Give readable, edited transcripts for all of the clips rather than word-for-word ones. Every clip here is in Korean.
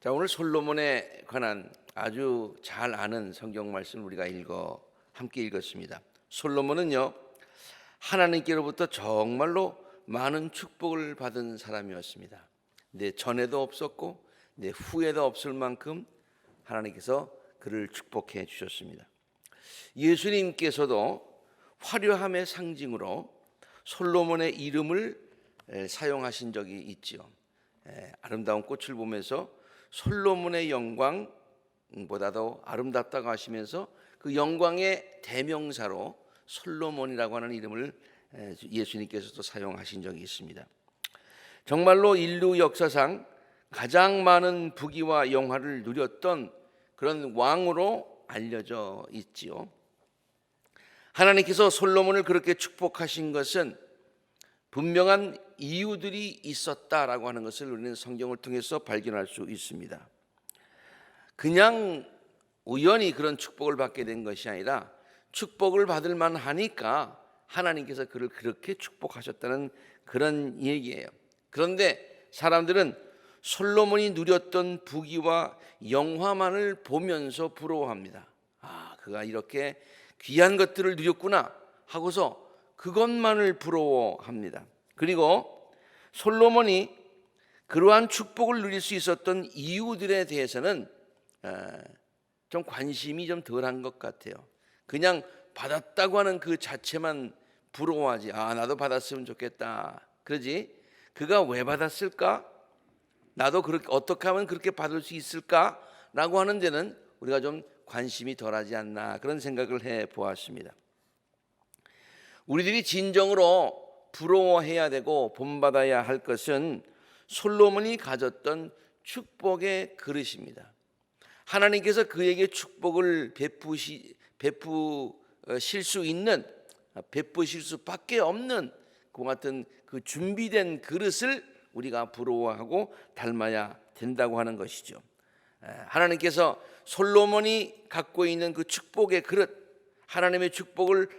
자, 오늘 솔로몬에 관한 아주 잘 아는 성경 말씀을 우리가 함께 읽었습니다. 솔로몬은요, 하나님께로부터 정말로 많은 축복을 받은 사람이었습니다. 내 전에도 없었고 내 후에도 없을 만큼 하나님께서 그를 축복해 주셨습니다. 예수님께서도 화려함의 상징으로 솔로몬의 이름을 사용하신 적이 있지요. 아름다운 꽃을 보면서 솔로몬의 영광보다도 아름답다고 하시면서 그 영광의 대명사로 솔로몬이라고 하는 이름을 예수님께서도 사용하신 적이 있습니다. 정말로 인류 역사상 가장 많은 부귀와 영화를 누렸던 그런 왕으로 알려져 있지요. 하나님께서 솔로몬을 그렇게 축복하신 것은 분명한 이유들이 있었다라고 하는 것을 우리는 성경을 통해서 발견할 수 있습니다. 그냥 우연히 그런 축복을 받게 된 것이 아니라 축복을 받을 만하니까 하나님께서 그를 그렇게 축복하셨다는 그런 얘기예요. 그런데 사람들은 솔로몬이 누렸던 부귀와 영화만을 보면서 부러워합니다. 그가 이렇게 귀한 것들을 누렸구나 하고서 그것만을 부러워합니다. 그리고 솔로몬이 그러한 축복을 누릴 수 있었던 이유들에 대해서는 좀 관심이 좀 덜한 것 같아요. 그냥 받았다고 하는 그 자체만 부러워하지. 나도 받았으면 좋겠다. 그러지 그가 왜 받았을까? 나도 그렇게 어떻게 하면 그렇게 받을 수 있을까라고 하는 데는 우리가 좀 관심이 덜하지 않나 그런 생각을 해 보았습니다. 우리들이 진정으로 부러워해야 되고 본받아야 할 것은 솔로몬이 가졌던 축복의 그릇입니다. 하나님께서 그에게 축복을 베푸실 수밖에 없는 그 같은 그 준비된 그릇을 우리가 부러워하고 닮아야 된다고 하는 것이죠. 하나님께서 솔로몬이 갖고 있는 그 축복의 그릇, 하나님의 축복을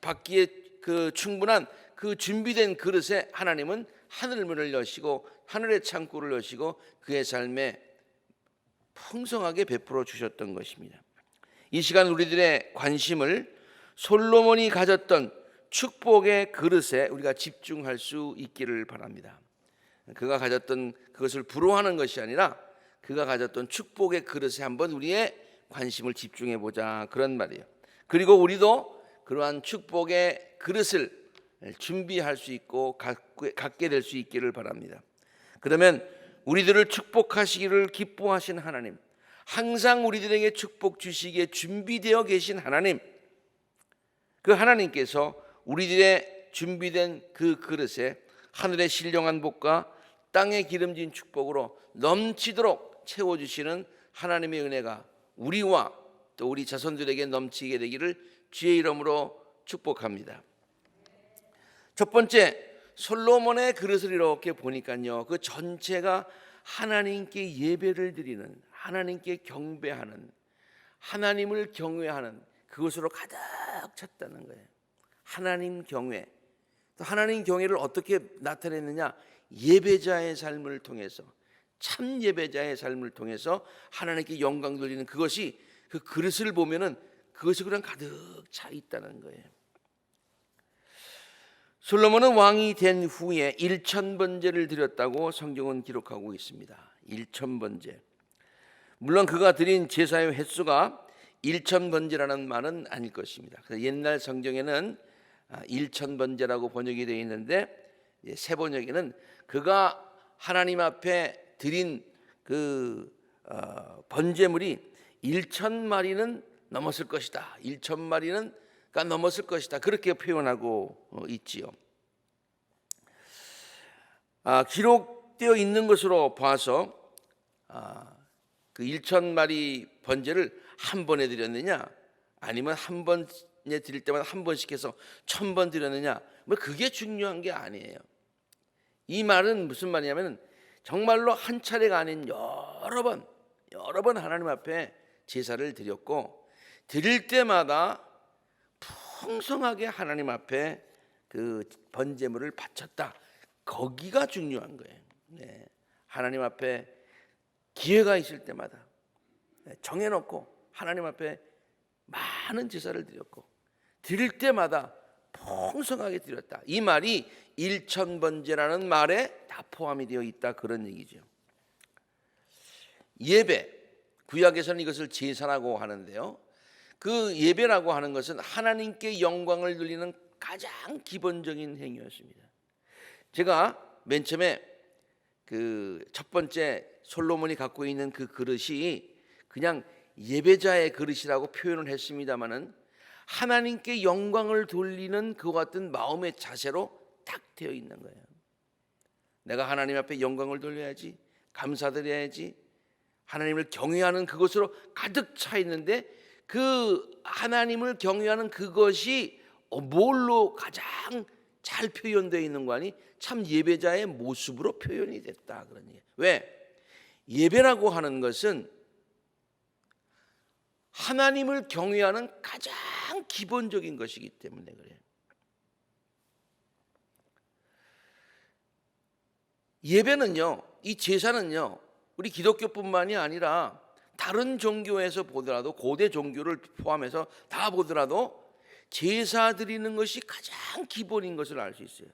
받기에 그 충분한 그 준비된 그릇에 하나님은 하늘문을 여시고 하늘의 창구를 여시고 그의 삶에 풍성하게 베풀어 주셨던 것입니다. 이 시간 우리들의 관심을 솔로몬이 가졌던 축복의 그릇에 우리가 집중할 수 있기를 바랍니다. 그가 가졌던 그것을 부러워하는 것이 아니라 그가 가졌던 축복의 그릇에 한번 우리의 관심을 집중해 보자 그런 말이에요. 그리고 우리도 그러한 축복의 그릇을 준비할 수 있고 갖게 될 수 있기를 바랍니다. 그러면 우리들을 축복하시기를 기뻐하신 하나님, 항상 우리들에게 축복 주시기에 준비되어 계신 하나님, 그 하나님께서 우리들의 준비된 그 그릇에 하늘의 신령한 복과 땅의 기름진 축복으로 넘치도록 채워주시는 하나님의 은혜가 우리와 또 우리 자손들에게 넘치게 되기를 주의 이름으로 축복합니다. 첫 번째, 솔로몬의 그릇을 이렇게 보니까요, 그 전체가 하나님께 예배를 드리는, 하나님께 경배하는, 하나님을 경외하는 그것으로 가득 찼다는 거예요. 하나님 경외. 또 하나님 경외를 어떻게 나타냈느냐? 예배자의 삶을 통해서, 참 예배자의 삶을 통해서 하나님께 영광 돌리는 그것이, 그 그릇을 보면은 그것이 그냥 가득 차 있다는 거예요. 솔로몬은 왕이 된 후에 1000번제를 드렸다고 성경은 기록하고 있습니다. 1000번제. 물론 그가 드린 제사의 횟수가 1000번제라는 말은 아닐 것입니다. 그래서 옛날 성경에는 1000번제라고 번역이 되어 있는데 새 번역에는 그가 하나님 앞에 드린 그 번제물이 1000마리는 넘었을 것이다. 1000마리는 넘었을 것이다. 그렇게 표현하고 있지요. 기록되어 있는 것으로 봐서 그 1000마리 번제를 한 번에 드렸느냐, 아니면 한 번에 드릴 때마다 한 번씩 해서 1000번 드렸느냐, 그게 중요한 게 아니에요. 이 말은 무슨 말이냐면 정말로 한 차례가 아닌 여러 번 하나님 앞에 제사를 드렸고, 드릴 때마다 풍성하게 하나님 앞에 그 번제물을 바쳤다. 거기가 중요한 거예요. 하나님 앞에 기회가 있을 때마다 정해놓고 하나님 앞에 많은 제사를 드렸고 드릴 때마다 풍성하게 드렸다. 이 말이 1000번제라는 말에 다 포함이 되어 있다, 그런 얘기죠. 예배, 구약에서는 이것을 제사라고 하는데요, 그 예배라고 하는 것은 하나님께 영광을 돌리는 가장 기본적인 행위였습니다. 제가 맨 처음에 그 첫 번째 솔로몬이 갖고 있는 그 그릇이 그냥 예배자의 그릇이라고 표현을 했습니다마는 하나님께 영광을 돌리는 그와 같은 마음의 자세로 딱 되어 있는 거예요. 내가 하나님 앞에 영광을 돌려야지, 감사드려야지, 하나님을 경외하는 그것으로 가득 차 있는데, 그 하나님을 경외하는 그것이 뭘로 가장 잘 표현되어 있는 거 아니? 참 예배자의 모습으로 표현이 됐다, 그런 얘기예요. 왜? 예배라고 하는 것은 하나님을 경외하는 가장 기본적인 것이기 때문에 그래요. 예배는요, 이 제사는요, 우리 기독교뿐만이 아니라 다른 종교에서 보더라도, 고대 종교를 포함해서 다 보더라도 제사 드리는 것이 가장 기본인 것을 알 수 있어요.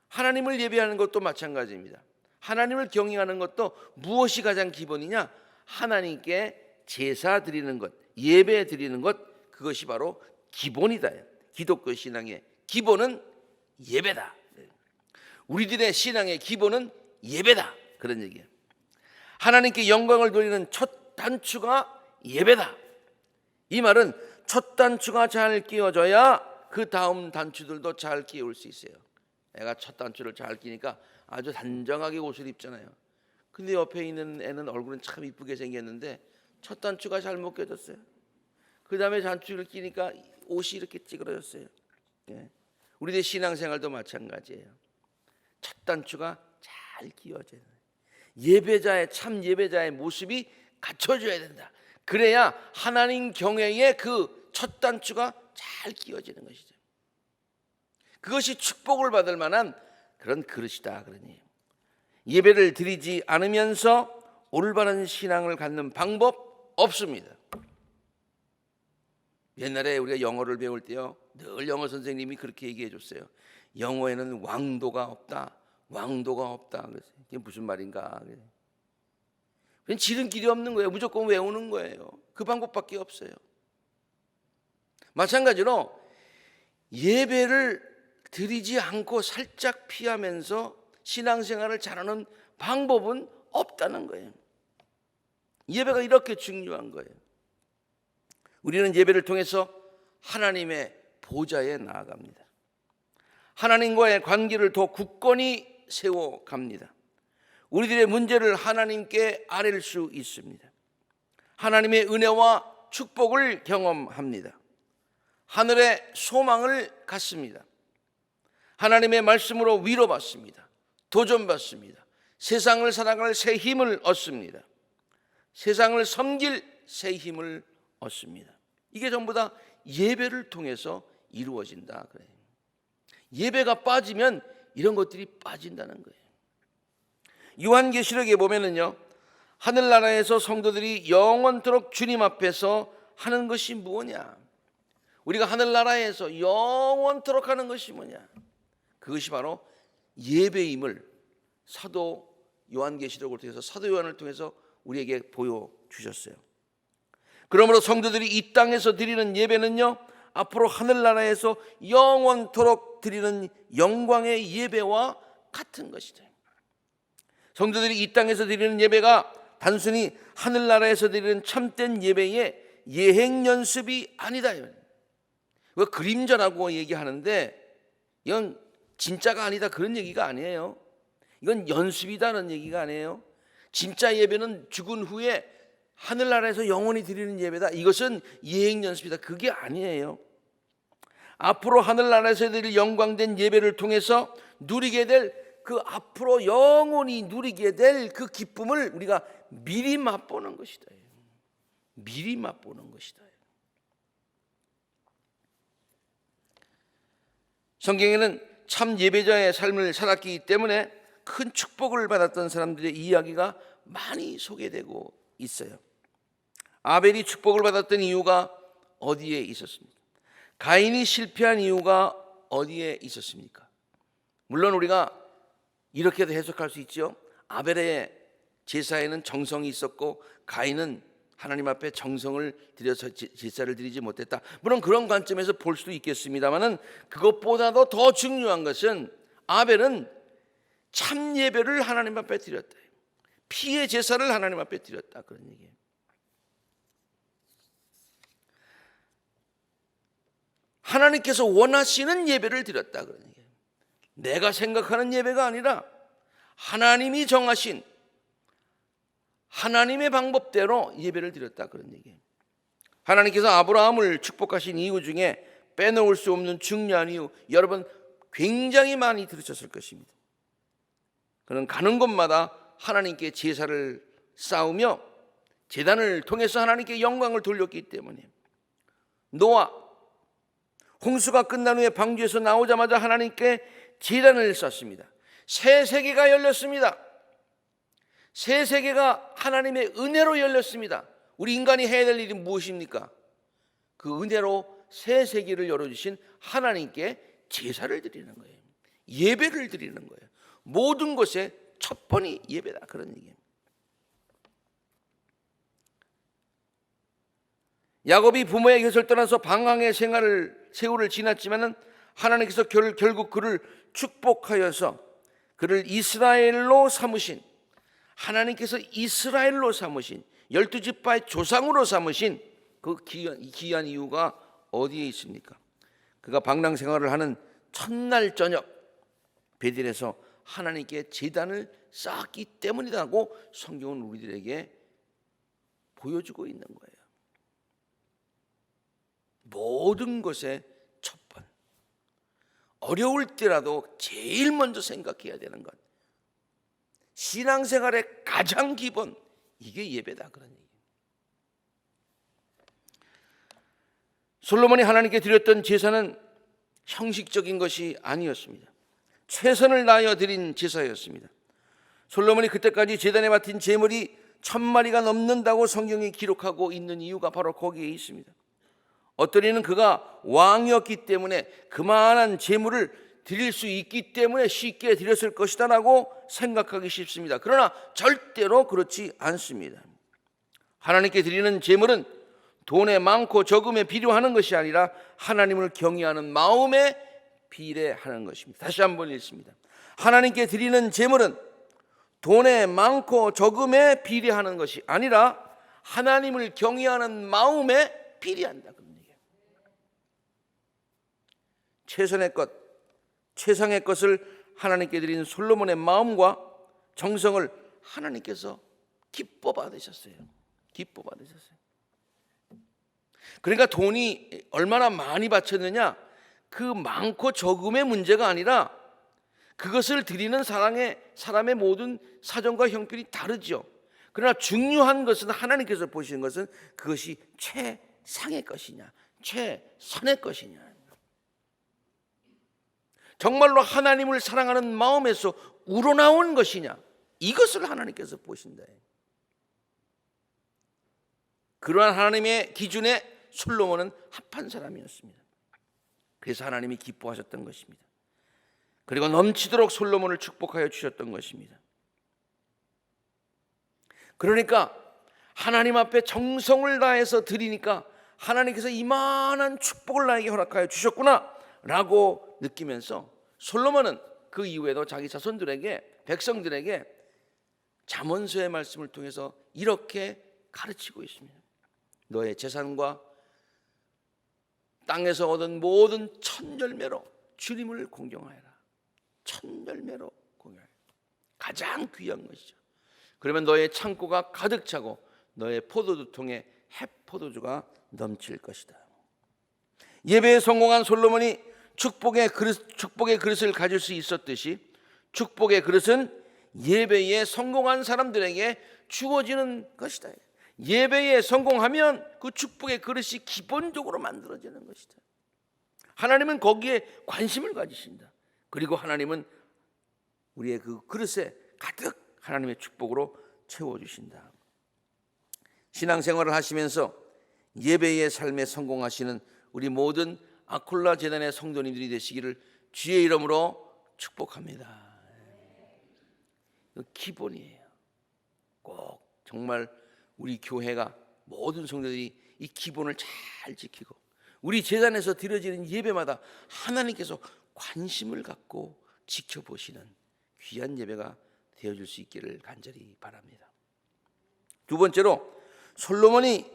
하나님을 예배하는 것도 마찬가지입니다. 하나님을 경외하는 것도 무엇이 가장 기본이냐? 하나님께 제사 드리는 것, 예배 드리는 것, 그것이 바로 기본이다. 기독교 신앙의 기본은 예배다. 우리들의 신앙의 기본은 예배다, 그런 얘기예요. 하나님께 영광을 돌리는 첫 단추가 예배다. 이 말은 첫 단추가 잘 끼워져야 그 다음 단추들도 잘 끼울 수 있어요. 애가 첫 단추를 잘 끼니까 아주 단정하게 옷을 입잖아요. 근데 옆에 있는 애는 얼굴은 참 이쁘게 생겼는데 첫 단추가 잘못 껴졌어요. 그 다음에 단추를 끼니까 옷이 이렇게 찌그러졌어요. 우리의 신앙생활도 마찬가지예요. 첫 단추가 잘 끼워져야 돼요. 예배자의, 참 예배자의 모습이 갖춰져야 된다. 그래야 하나님 경외의 그 첫 단추가 잘 끼워지는 것이죠. 그것이 축복을 받을 만한 그런 그릇이다, 그러니 예배를 드리지 않으면서 올바른 신앙을 갖는 방법 없습니다. 옛날에 우리가 영어를 배울 때요, 늘 영어 선생님이 그렇게 얘기해 줬어요. 영어에는 왕도가 없다, 왕도가 없다. 그래서 이게 무슨 말인가? 그냥 지름길이 없는 거예요. 무조건 외우는 거예요. 그 방법밖에 없어요. 마찬가지로 예배를 드리지 않고 살짝 피하면서 신앙생활을 잘하는 방법은 없다는 거예요. 예배가 이렇게 중요한 거예요. 우리는 예배를 통해서 하나님의 보좌에 나아갑니다. 하나님과의 관계를 더 굳건히 세워갑니다. 우리들의 문제를 하나님께 아뢰일 수 있습니다. 하나님의 은혜와 축복을 경험합니다. 하늘의 소망을 갖습니다. 하나님의 말씀으로 위로받습니다. 도전받습니다. 세상을 살아갈 새 힘을 얻습니다. 세상을 섬길 새 힘을 얻습니다. 이게 전부 다 예배를 통해서 이루어진다, 그래요. 예배가 빠지면 이런 것들이 빠진다는 거예요. 요한계시록에 보면은요, 하늘나라에서 성도들이 영원토록 주님 앞에서 하는 것이 뭐냐? 우리가 하늘나라에서 영원토록 하는 것이 뭐냐? 그것이 바로 예배임을 사도 요한계시록을 통해서, 사도 요한을 통해서 우리에게 보여주셨어요. 그러므로 성도들이 이 땅에서 드리는 예배는요, 앞으로 하늘나라에서 영원토록 드리는 영광의 예배와 같은 것이죠. 성도들이 이 땅에서 드리는 예배가 단순히 하늘나라에서 드리는 참된 예배의 예행 연습이 아니다. 왜 그림자라고 얘기하는데 이건 진짜가 아니다, 그런 얘기가 아니에요. 이건 연습이다는 얘기가 아니에요. 진짜 예배는 죽은 후에 하늘나라에서 영원히 드리는 예배다. 이것은 예행 연습이다. 그게 아니에요. 앞으로 하늘나라에서 드릴 영광된 예배를 통해서 누리게 될 그 앞으로 영원히 누리게 될 그 기쁨을 우리가 미리 맛보는 것이다. 미리 맛보는 것이다. 성경에는 참 예배자의 삶을 살았기 때문에 큰 축복을 받았던 사람들의 이야기가 많이 소개되고 있어요. 아벨이 축복을 받았던 이유가 어디에 있었습니까? 가인이 실패한 이유가 어디에 있었습니까? 물론 우리가 이렇게도 해석할 수 있죠. 아벨의 제사에는 정성이 있었고 가인은 하나님 앞에 정성을 들여서 제사를 드리지 못했다. 물론 그런 관점에서 볼 수도 있겠습니다만은 그것보다도 더 중요한 것은 아벨은 참 예배를 하나님 앞에 드렸다. 피의 제사를 하나님 앞에 드렸다. 그런 얘기예요. 하나님께서 원하시는 예배를 드렸다. 그런 얘기예요. 내가 생각하는 예배가 아니라 하나님이 정하신 하나님의 방법대로 예배를 드렸다. 그런 얘기예요. 하나님께서 아브라함을 축복하신 이유 중에 빼놓을 수 없는 중요한 이유, 여러분 굉장히 많이 들으셨을 것입니다. 그는 가는 곳마다 하나님께 제사를 쌓으며 제단을 통해서 하나님께 영광을 돌렸기 때문에, 노아 홍수가 끝난 후에 방주에서 나오자마자 하나님께 제단을 쌓습니다. 새 세계가 열렸습니다. 새 세계가 하나님의 은혜로 열렸습니다. 우리 인간이 해야 될 일이 무엇입니까? 그 은혜로 새 세계를 열어주신 하나님께 제사를 드리는 거예요. 예배를 드리는 거예요. 모든 것의 첫 번이 예배다. 그런 얘기예요. 야곱이 부모의 곁을 떠나서 방황의 세월을 지났지만은 하나님께서 결국 그를 축복하여서 그를 이스라엘로 삼으신, 하나님께서 이스라엘로 삼으신 12지파의 조상으로 삼으신 그 귀한 이유가 어디에 있습니까? 그가 방랑 생활을 하는 첫날 저녁 베델에서 하나님께 제단을 쌓았기 때문이라고 성경은 우리들에게 보여주고 있는 거예요. 모든 것의 첫번, 어려울 때라도 제일 먼저 생각해야 되는 것, 신앙생활의 가장 기본, 이게 예배다. 그런 얘기예요. 솔로몬이 하나님께 드렸던 제사는 형식적인 것이 아니었습니다. 최선을 다하여 드린 제사였습니다. 솔로몬이 그때까지 제단에 바친 제물이 1000마리가 넘는다고 성경이 기록하고 있는 이유가 바로 거기에 있습니다. 어떤 이는 그가 왕이었기 때문에 그만한 제물을 드릴 수 있기 때문에 쉽게 드렸을 것이다 라고 생각하기 쉽습니다. 그러나 절대로 그렇지 않습니다. 하나님께 드리는 제물은 돈에 많고 적음에 비례하는 것이 아니라 하나님을 경외하는 마음에 비례하는 것입니다. 다시 한번 읽습니다. 하나님께 드리는 제물은 돈에 많고 적음에 비례하는 것이 아니라 하나님을 경외하는 마음에 비례한다. 그런 얘기예요. 최선의 것, 최상의 것을 하나님께 드린 솔로몬의 마음과 정성을 하나님께서 기뻐 받으셨어요. 기뻐 받으셨어요. 그러니까 돈이 얼마나 많이 바쳤느냐, 그 많고 적음의 문제가 아니라 그것을 드리는 사람의 모든 사정과 형편이 다르죠. 그러나 중요한 것은, 하나님께서 보시는 것은 그것이 최상의 것이냐, 최선의 것이냐, 정말로 하나님을 사랑하는 마음에서 우러나온 것이냐, 이것을 하나님께서 보신다. 그러한 하나님의 기준에 솔로몬은 합한 사람이었습니다. 그래서 하나님이 기뻐하셨던 것입니다. 그리고 넘치도록 솔로몬을 축복하여 주셨던 것입니다. 그러니까 하나님 앞에 정성을 다해서 드리니까 하나님께서 이만한 축복을 나에게 허락하여 주셨구나 라고 느끼면서 솔로몬은 그 이후에도 자기 자손들에게, 백성들에게 잠언서의 말씀을 통해서 이렇게 가르치고 있습니다. 너의 재산과 땅에서 얻은 모든 첫 열매로 주님을 공경하여라. 첫 열매로 공경하여라. 가장 귀한 것이죠. 그러면 너의 창고가 가득 차고 너의 포도주통에 해포도주가 넘칠 것이다. 예배에 성공한 솔로몬이 축복의 그릇을 가질 수 있었듯이 축복의 그릇은 예배에 성공한 사람들에게 주어지는 것이다. 예배에 성공하면 그 축복의 그릇이 기본적으로 만들어지는 것이다. 하나님은 거기에 관심을 가지신다. 그리고 하나님은 우리의 그 그릇에 가득 하나님의 축복으로 채워주신다. 신앙생활을 하시면서 예배의 삶에 성공하시는 우리 모든 아콜라 재단의 성도님들이 되시기를 주의 이름으로 축복합니다. 기본이에요. 꼭 정말 우리 교회가 모든 성도들이 이 기본을 잘 지키고 우리 재단에서 드려지는 예배마다 하나님께서 관심을 갖고 지켜보시는 귀한 예배가 되어줄 수 있기를 간절히 바랍니다. 두 번째로, 솔로몬이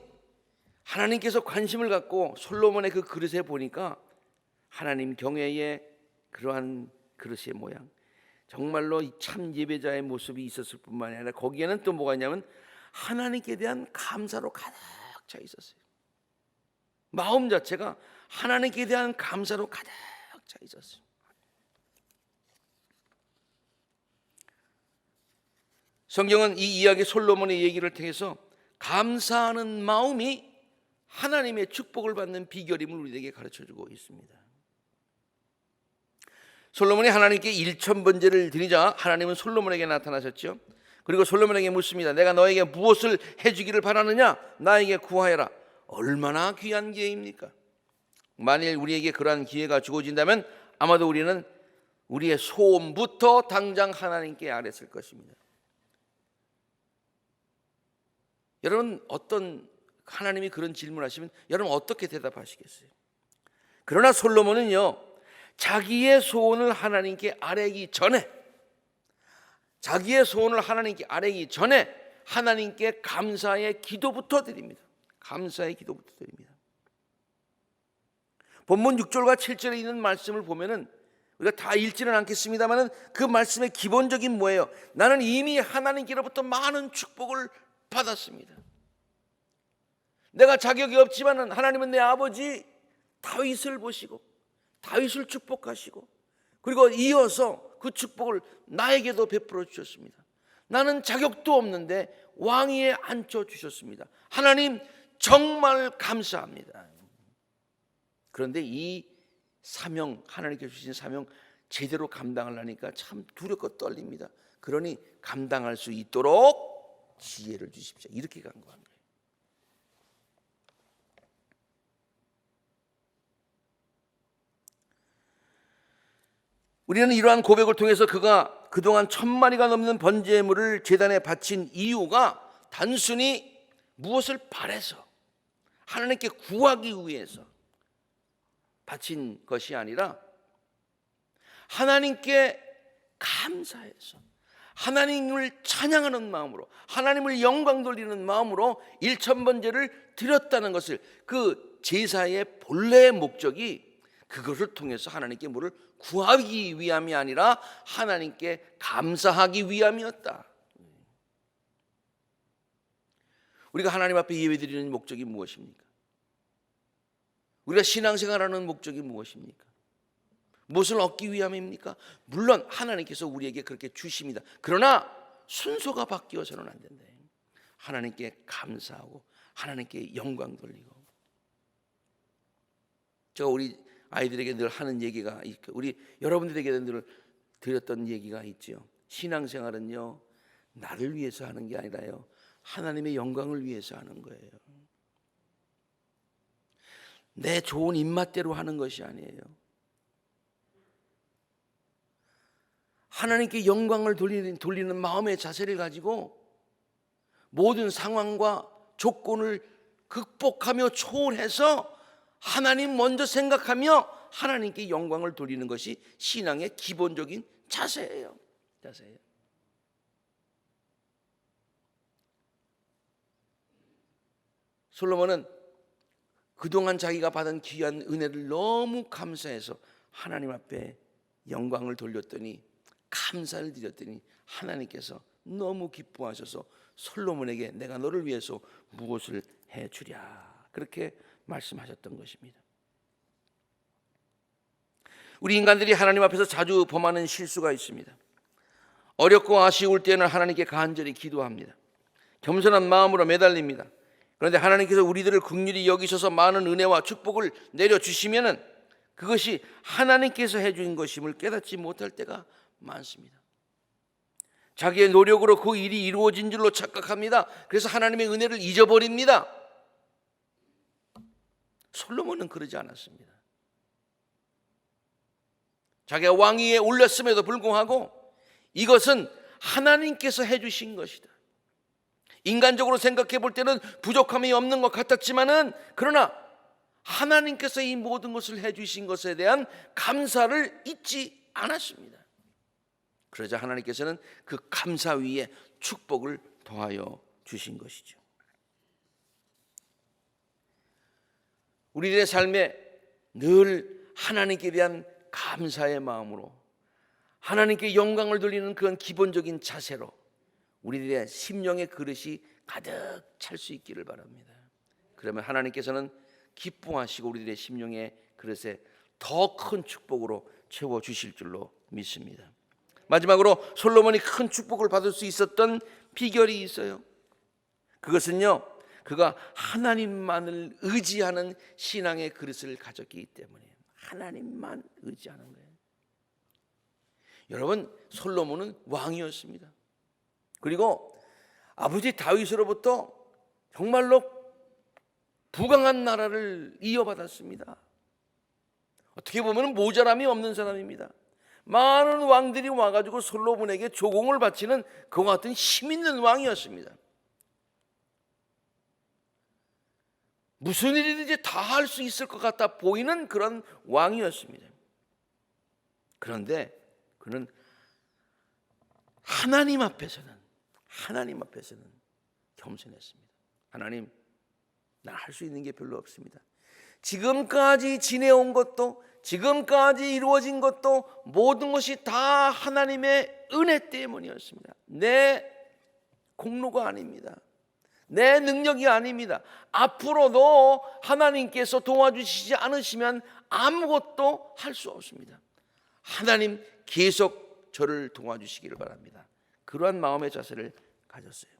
하나님께서 관심을 갖고 솔로몬의 그 그릇에 보니까 하나님 경외의 그러한 그릇의 모양, 정말로 참 예배자의 모습이 있었을 뿐만 아니라 거기에는 또 뭐가 있냐면 하나님께 대한 감사로 가득 차 있었어요. 마음 자체가 하나님께 대한 감사로 가득 차 있었어요. 성경은 이 이야기, 솔로몬의 얘기를 통해서 감사하는 마음이 하나님의 축복을 받는 비결임을 우리에게 가르쳐주고 있습니다. 솔로몬이 하나님께 1000번제를 드리자 하나님은 솔로몬에게 나타나셨죠. 그리고 솔로몬에게 묻습니다. 내가 너에게 무엇을 해주기를 바라느냐? 나에게 구하여라. 얼마나 귀한 기회입니까? 만일 우리에게 그러한 기회가 주어진다면 아마도 우리는 우리의 소원부터 당장 하나님께 아뢰었을 것입니다. 여러분, 어떤 하나님이 그런 질문하시면 여러분 어떻게 대답하시겠어요? 그러나 솔로몬은요, 자기의 소원을 하나님께 아뢰기 전에, 자기의 소원을 하나님께 아뢰기 전에 하나님께 감사의 기도부터 드립니다. 감사의 기도부터 드립니다. 본문 6절과 7절에 있는 말씀을 보면은 우리가 다 읽지는 않겠습니다만은 그 말씀의 기본적인 뭐예요? 나는 이미 하나님께로부터 많은 축복을 받았습니다. 내가 자격이 없지만은 하나님은 내 아버지 다윗을 보시고 다윗을 축복하시고 그리고 이어서 그 축복을 나에게도 베풀어 주셨습니다. 나는 자격도 없는데 왕위에 앉혀 주셨습니다. 하나님 정말 감사합니다. 그런데 이 사명, 하나님께 주신 사명 제대로 감당하려니까 참 두렵고 떨립니다. 그러니 감당할 수 있도록 지혜를 주십시오. 이렇게 간구한 거예요. 우리는 이러한 고백을 통해서 그가 그동안 1000마리가 넘는 번제물을 제단에 바친 이유가 단순히 무엇을 바래서 하나님께 구하기 위해서 바친 것이 아니라 하나님께 감사해서 하나님을 찬양하는 마음으로 하나님을 영광 돌리는 마음으로 1000번제를 드렸다는 것을, 그 제사의 본래의 목적이 그것을 통해서 하나님께 뭐를 구하기 위함이 아니라 하나님께 감사하기 위함이었다. 우리가 하나님 앞에 예배드리는 목적이 무엇입니까? 우리가 신앙생활하는 목적이 무엇입니까? 무엇을 얻기 위함입니까? 물론 하나님께서 우리에게 그렇게 주십니다. 그러나 순서가 바뀌어서는 안 된다. 하나님께 감사하고 하나님께 영광 돌리고. 제가 우리 아이들에게 늘 하는 얘기가 있고 우리 여러분들에게 늘 드렸던 얘기가 있죠. 신앙생활은요, 나를 위해서 하는 게 아니라요, 하나님의 영광을 위해서 하는 거예요. 내 좋은 입맛대로 하는 것이 아니에요. 하나님께 영광을 돌리는 마음의 자세를 가지고 모든 상황과 조건을 극복하며 초월해서 하나님 먼저 생각하며 하나님께 영광을 돌리는 것이 신앙의 기본적인 자세예요. 솔로몬은 그동안 자기가 받은 귀한 은혜를 너무 감사해서 하나님 앞에 영광을 돌렸더니, 감사를 드렸더니 하나님께서 너무 기뻐하셔서 솔로몬에게 내가 너를 위해서 무엇을 해주랴, 그렇게 말씀하셨던 것입니다. 우리 인간들이 하나님 앞에서 자주 범하는 실수가 있습니다. 어렵고 아쉬울 때는 하나님께 간절히 기도합니다. 겸손한 마음으로 매달립니다. 그런데 하나님께서 우리들을 긍휼히 여기셔서 많은 은혜와 축복을 내려주시면은 그것이 하나님께서 해준 것임을 깨닫지 못할 때가 많습니다. 자기의 노력으로 그 일이 이루어진 줄로 착각합니다. 그래서 하나님의 은혜를 잊어버립니다. 솔로몬은 그러지 않았습니다. 자기가 왕위에 올렸음에도 불구하고 이것은 하나님께서 해주신 것이다. 인간적으로 생각해 볼 때는 부족함이 없는 것 같았지만은, 그러나 하나님께서 이 모든 것을 해주신 것에 대한 감사를 잊지 않았습니다. 그러자 하나님께서는 그 감사 위에 축복을 더하여 주신 것이죠. 우리들의 삶에 늘 하나님께 대한 감사의 마음으로, 하나님께 영광을 돌리는 그런 기본적인 자세로 우리들의 심령의 그릇이 가득 찰 수 있기를 바랍니다. 그러면 하나님께서는 기뻐하시고 우리들의 심령의 그릇에 더 큰 축복으로 채워주실 줄로 믿습니다. 마지막으로 솔로몬이 큰 축복을 받을 수 있었던 비결이 있어요. 그것은요, 그가 하나님만을 의지하는 신앙의 그릇을 가졌기 때문이에요. 하나님만 의지하는 거예요. 여러분, 솔로몬은 왕이었습니다. 그리고 아버지 다윗으로부터 정말로 부강한 나라를 이어받았습니다. 어떻게 보면 모자람이 없는 사람입니다. 많은 왕들이 와가지고 솔로몬에게 조공을 바치는 그와 같은 힘 있는 왕이었습니다. 무슨 일이든지 다 할 수 있을 것 같아 보이는 그런 왕이었습니다. 그런데 그는 하나님 앞에서는 겸손했습니다. 하나님, 난 할 수 있는 게 별로 없습니다. 지금까지 지내온 것도, 지금까지 이루어진 것도 모든 것이 다 하나님의 은혜 때문이었습니다. 내 공로가 아닙니다. 내 능력이 아닙니다. 앞으로도 하나님께서 도와주시지 않으시면 아무것도 할 수 없습니다. 하나님 계속 저를 도와주시기를 바랍니다. 그러한 마음의 자세를 가졌어요.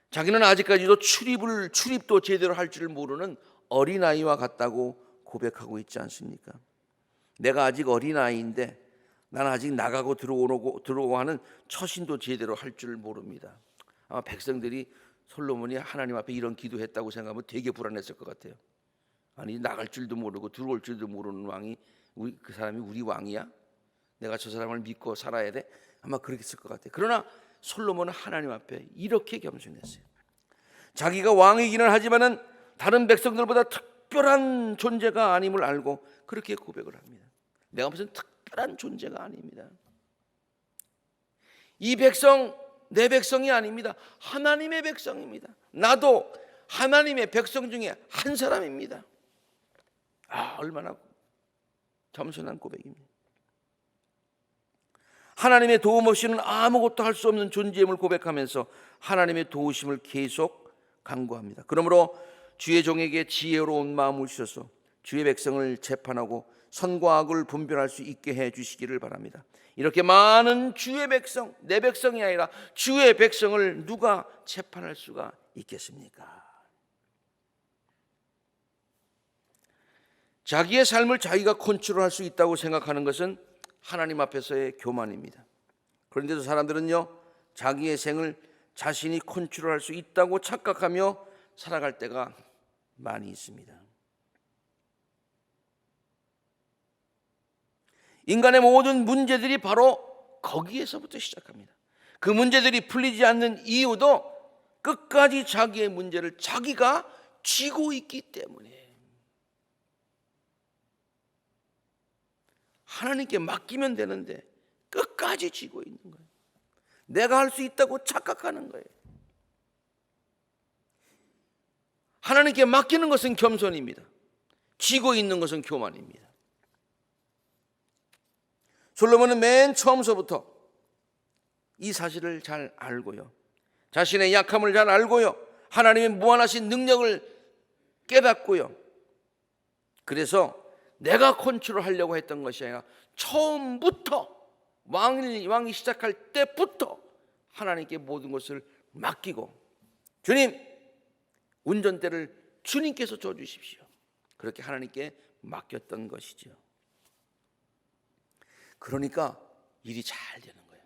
자기는 아직까지도 출입도 제대로 할 줄 모르는 어린아이와 같다고 고백하고 있지 않습니까? 내가 아직 어린아이인데 나는 아직 나가고 들어오고 하는 처신도 제대로 할 줄 모릅니다. 아마 백성들이 솔로몬이 하나님 앞에 이런 기도했다고 생각하면 되게 불안했을 것 같아요. 아니, 나갈 줄도 모르고 들어올 줄도 모르는 왕이, 그 사람이 우리 왕이야? 내가 저 사람을 믿고 살아야 돼? 아마 그랬을 것 같아요. 그러나 솔로몬은 하나님 앞에 이렇게 겸손했어요. 자기가 왕이기는 하지만은 다른 백성들보다 특별한 존재가 아님을 알고 그렇게 고백을 합니다. 내가 무슨 특별한 존재가 아닙니다. 이 백성 내 백성이 아닙니다. 하나님의 백성입니다. 나도 하나님의 백성 중에 한 사람입니다. 얼마나 겸손한 고백입니다. 하나님의 도움 없이는 아무것도 할 수 없는 존재임을 고백하면서 하나님의 도우심을 계속 간구합니다. 그러므로 주의 종에게 지혜로운 마음을 주셔서 주의 백성을 재판하고 선과 악을 분별할 수 있게 해 주시기를 바랍니다. 이렇게 많은 주의 백성, 내 백성이 아니라 주의 백성을 누가 재판할 수가 있겠습니까? 자기의 삶을 자기가 컨트롤할 수 있다고 생각하는 것은 하나님 앞에서의 교만입니다. 그런데도 사람들은요, 자기의 생을 자신이 컨트롤할 수 있다고 착각하며 살아갈 때가 많이 있습니다. 인간의 모든 문제들이 바로 거기에서부터 시작합니다. 그 문제들이 풀리지 않는 이유도 끝까지 자기의 문제를 자기가 쥐고 있기 때문에, 하나님께 맡기면 되는데 끝까지 쥐고 있는 거예요. 내가 할 수 있다고 착각하는 거예요. 하나님께 맡기는 것은 겸손입니다. 쥐고 있는 것은 교만입니다. 솔로몬은 맨 처음서부터 이 사실을 잘 알고요, 자신의 약함을 잘 알고요, 하나님의 무한하신 능력을 깨닫고요, 그래서 내가 컨트롤하려고 했던 것이 아니라 처음부터 왕이 시작할 때부터 하나님께 모든 것을 맡기고, 주님, 운전대를 주님께서 줘주십시오, 그렇게 하나님께 맡겼던 것이죠. 그러니까 일이 잘 되는 거예요.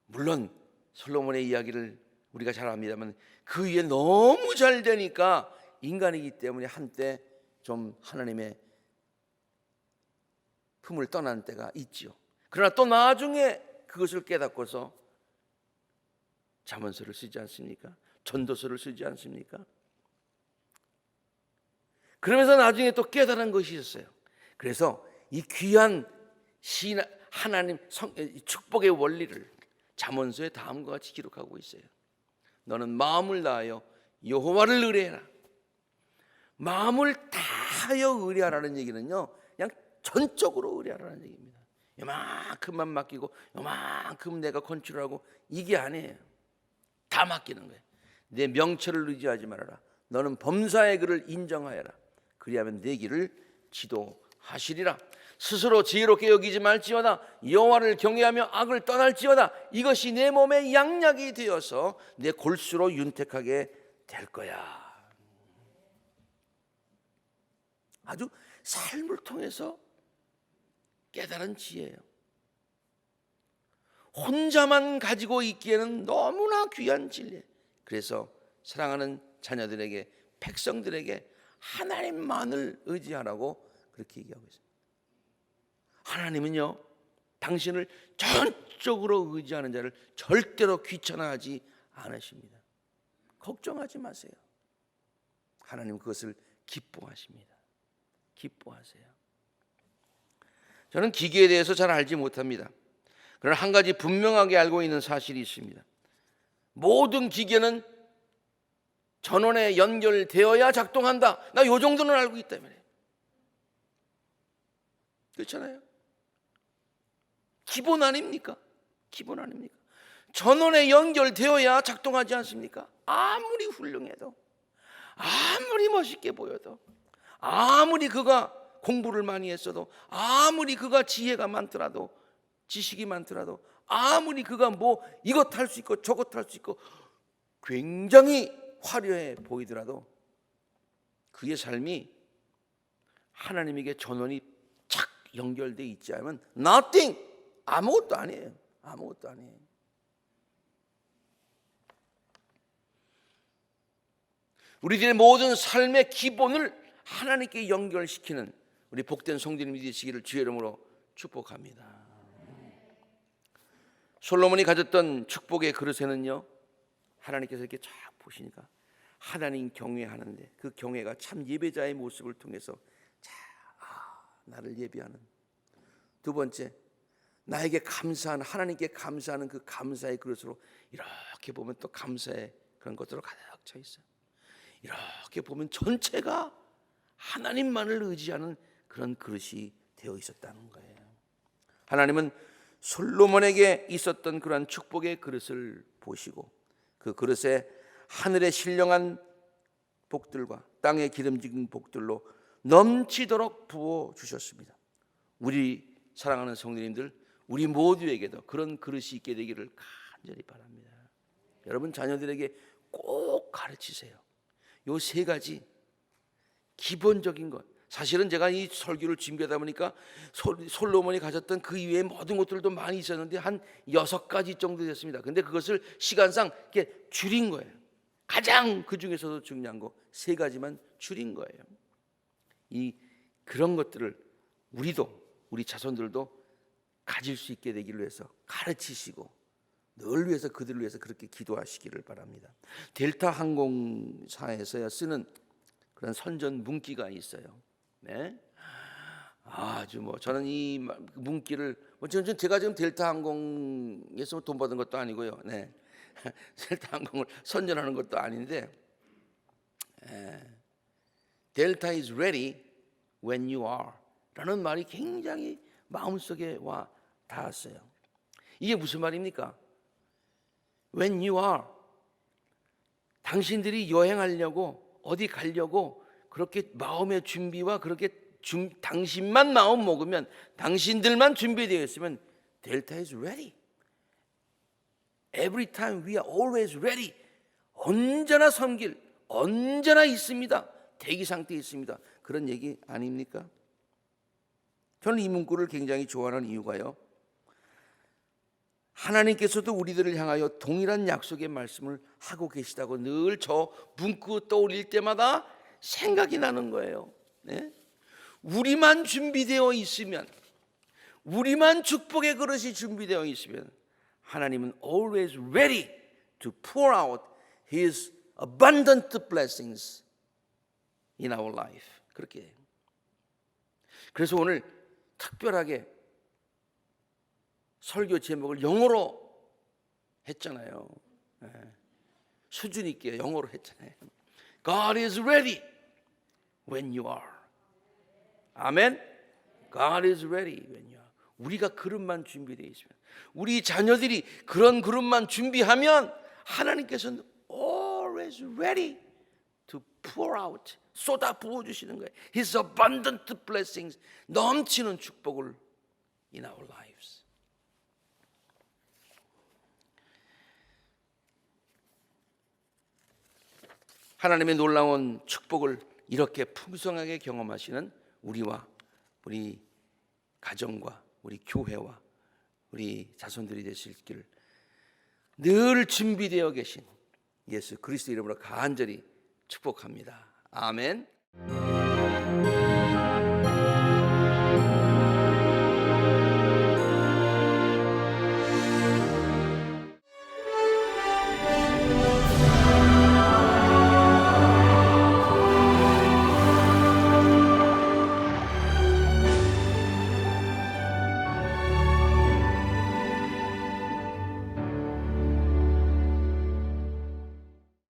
물론 솔로몬의 이야기를 우리가 잘 압니다만 그 위에 너무 잘 되니까 인간이기 때문에 한때 좀 하나님의 품을 떠난 때가 있지요. 그러나 또 나중에 그것을 깨닫고서 잠언서를 쓰지 않습니까? 전도서를 쓰지 않습니까? 그러면서 나중에 또 깨달은 것이 있었어요. 그래서 이 귀한 하나님 축복의 원리를 잠언서에 다음과 같이 기록하고 있어요. 너는 마음을 다하여 여호와를 의뢰해라. 마음을 다하여 의뢰하라는 얘기는요, 그냥 전적으로 의뢰하라는 얘기입니다. 요만큼만 맡기고 요만큼 내가 컨트롤하고 이게 아니에요. 다 맡기는 거예요. 내 명철을 의지하지 말아라. 너는 범사의 그를 인정하여라. 그리하면 내 길을 지도하시리라. 스스로 지혜롭게 여기지 말지어다. 여호와를 경외하며 악을 떠날지어다. 이것이 내 몸의 양약이 되어서 내 골수로 윤택하게 될 거야. 아주 삶을 통해서 깨달은 지혜예요. 혼자만 가지고 있기에는 너무나 귀한 진리. 그래서 사랑하는 자녀들에게, 백성들에게 하나님만을 의지하라고 그렇게 얘기하고 있습니다. 하나님은요, 당신을 전적으로 의지하는 자를 절대로 귀찮아하지 않으십니다. 걱정하지 마세요. 하나님 그것을 기뻐하십니다. 기뻐하세요. 저는 기계에 대해서 잘 알지 못합니다. 그러나 한 가지 분명하게 알고 있는 사실이 있습니다. 모든 기계는 전원에 연결되어야 작동한다. 나 요 정도는 알고 있다 말이에요. 그렇잖아요. 기본 아닙니까? 기본 아닙니까? 전원에 연결되어야 작동하지 않습니까? 아무리 훌륭해도, 아무리 멋있게 보여도, 아무리 그가 공부를 많이 했어도, 아무리 그가 지혜가 많더라도, 지식이 많더라도, 아무리 그가 뭐 이것 할 수 있고 저것 할 수 있고 굉장히 화려해 보이더라도 그의 삶이 하나님에게 전원이 착 연결되어 있지 않으면 nothing, 아무것도 아니에요. 아무것도 아니에요. 우리들의 모든 삶의 기본을 하나님께 연결시키는 우리 복된 성도님이 되시기를 주의 이름으로 축복합니다. 솔로몬이 가졌던 축복의 그릇에는요, 하나님께서 이렇게 쫙 보시니까 하나님 경외하는데 그 경외가 참 예배자의 모습을 통해서 나를 예배하는. 두 번째, 나에게 감사하는, 하나님께 감사하는 그 감사의 그릇으로 이렇게 보면 또 감사의 그런 것들로 가득 차 있어요. 이렇게 보면 전체가 하나님만을 의지하는 그런 그릇이 되어 있었다는 거예요. 하나님은 솔로몬에게 있었던 그러한 축복의 그릇을 보시고 그 그릇에 하늘의 신령한 복들과 땅의 기름진 복들로 넘치도록 부어 주셨습니다. 우리 사랑하는 성도님들, 우리 모두에게도 그런 그릇이 있게 되기를 간절히 바랍니다. 여러분 자녀들에게 꼭 가르치세요. 요 세 가지 기본적인 것. 사실은 제가 이 설교를 준비하다 보니까 솔로몬이 가졌던 그 이외의 모든 것들도 많이 있었는데 한 6가지 정도 됐습니다. 근데 그것을 시간상 이렇게 줄인 거예요. 가장 그 중에서도 중요한 거 3가지만 줄인 거예요. 그런 것들을 우리 자손들도 가질 수 있게 되기를 위해서 가르치시고 늘 위해서 그들을 위해서 그렇게 기도하시기를 바랍니다. 델타 항공사에서 쓰는 그런 선전 문기가 있어요. 네, 아주 저는 이 문기를 제가 지금 델타 항공에서 돈 받은 것도 아니고요. 네, 델타 항공을 선전하는 것도 아닌데, Delta is ready when you are.라는 말이 굉장히 마음속에 와 닿았어요. 이게 무슨 말입니까? When you are, 당신들이 여행하려고 어디 가려고 그렇게 마음의 준비와 그렇게 당신만 마음 먹으면, 당신들만 준비되어 있으면 Delta is ready. Every time we are always ready. 언제나 섬길, 언제나 있습니다. 대기 상태에 있습니다. 그런 얘기 아닙니까? 저는 이 문구를 굉장히 좋아하는 이유가요, 하나님께서도 우리들을 향하여 동일한 약속의 말씀을 하고 계시다고 늘 저 문구 떠올릴 때마다 생각이 나는 거예요. 네? 우리만 준비되어 있으면, 우리만 축복의 그릇이 준비되어 있으면 하나님은 always ready to pour out His abundant blessings in our life. 그렇게. 그래서 오늘 특별하게 설교 제목을 영어로 했잖아요. 수준 있게 영어로 했잖아요. God is ready when you are. 아멘. God is ready when you are. 우리가 그릇만 준비되어 있으면, 우리 자녀들이 그런 그릇만 준비하면 하나님께서는 always ready to pour out, 쏟아 부어주시는 거예요. His abundant blessings, 넘치는 축복을 in our lives. 하나님의 놀라운 축복을 이렇게 풍성하게 경험하시는 우리와 우리 가정과 우리 교회와 우리 자손들이 되실 길 늘 준비되어 계신 예수 그리스도 이름으로 간절히 축복합니다. 아멘.